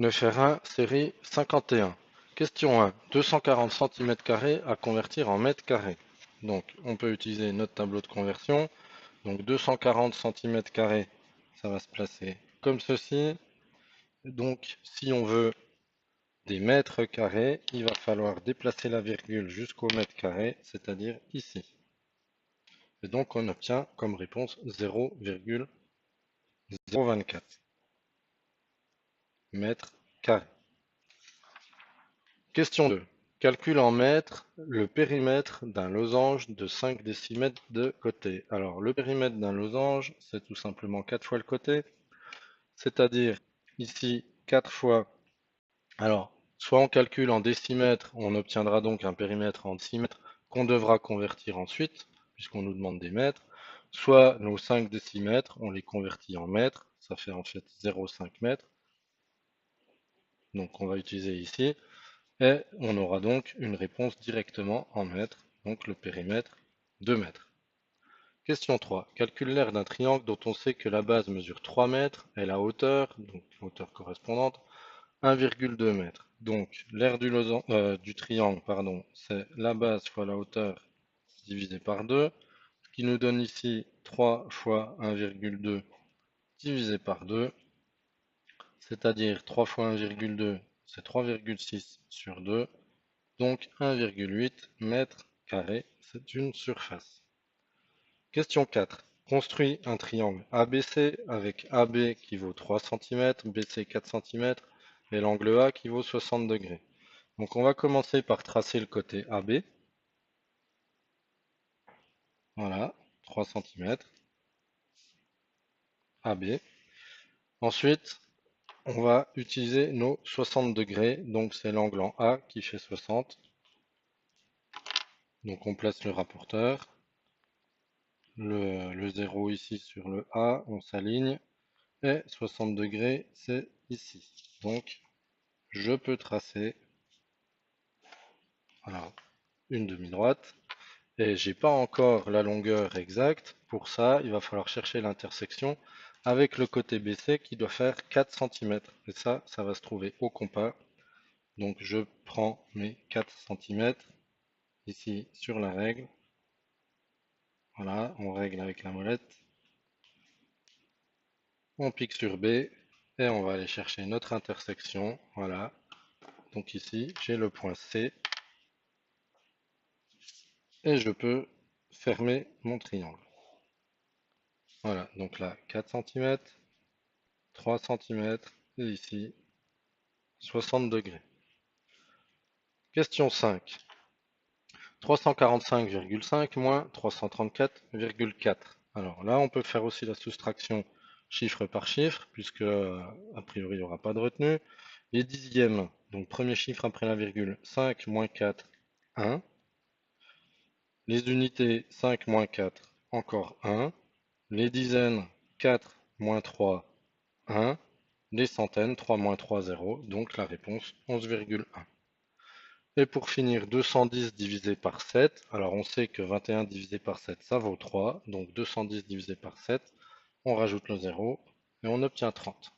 9R1, série 51. Question 1. 240 cm² à convertir en mètres carrés. Donc, on peut utiliser notre tableau de conversion. Donc, 240 cm², ça va se placer comme ceci. Donc, si on veut des mètres carrés, il va falloir déplacer la virgule jusqu'au mètre carré, c'est-à-dire ici. Et donc, on obtient comme réponse 0,024 mètres carrés. Question 2. Calcule en mètres le périmètre d'un losange de 5 décimètres de côté. Alors, le périmètre d'un losange, c'est tout simplement 4 fois le côté, c'est-à-dire ici 4 fois. Alors, soit on calcule en décimètres, on obtiendra donc un périmètre en décimètres qu'on devra convertir ensuite, puisqu'on nous demande des mètres, soit nos 5 décimètres, on les convertit en mètres, ça fait en fait 0,5 mètres, donc on va utiliser ici. Et on aura donc une réponse directement en mètres, donc le périmètre 2 mètres. Question 3. Calcule l'aire d'un triangle dont on sait que la base mesure 3 mètres et la hauteur, donc hauteur correspondante, 1,2 mètres. Donc l'aire du triangle, pardon, c'est la base fois la hauteur divisé par 2, ce qui nous donne ici 3 fois 1,2 divisé par 2, c'est-à-dire 3 fois 1,2, c'est 3,6 sur 2. Donc 1,8 mètres carrés, c'est une surface. Question 4. Construis un triangle ABC avec AB qui vaut 3 cm, BC 4 cm et l'angle A qui vaut 60 degrés. Donc on va commencer par tracer le côté AB. Voilà, 3 cm, AB. Ensuite, on va utiliser nos 60 degrés, donc c'est l'angle en A qui fait 60. Donc on place le rapporteur. Le 0 ici sur le A, on s'aligne. Et 60 degrés, c'est ici. Donc, je peux tracer voilà, une demi-droite. Et j'ai pas encore la longueur exacte. Pour ça, il va falloir chercher l'intersection avec le côté BC qui doit faire 4 cm. Et ça va se trouver au compas. Donc, je prends mes 4 cm ici sur la règle. Voilà, on règle avec la molette. On pique sur B et on va aller chercher notre intersection. Voilà. Donc ici, j'ai le point C et je peux fermer mon triangle. Voilà, donc là 4 cm, 3 cm et ici 60 degrés. Question 5. 345,5 moins 334,4. Alors là, on peut faire aussi la soustraction chiffre par chiffre, puisque a priori il n'y aura pas de retenue. Les dixièmes, donc premier chiffre après la virgule, 5 moins 4, 1. Les unités, 5 moins 4, encore 1. Les dizaines, 4 moins 3, 1. Les centaines, 3 moins 3, 0. Donc la réponse, 11,1. Et pour finir, 210 divisé par 7. Alors on sait que 21 divisé par 7, ça vaut 3. Donc 210 divisé par 7, on rajoute le 0 et on obtient 30.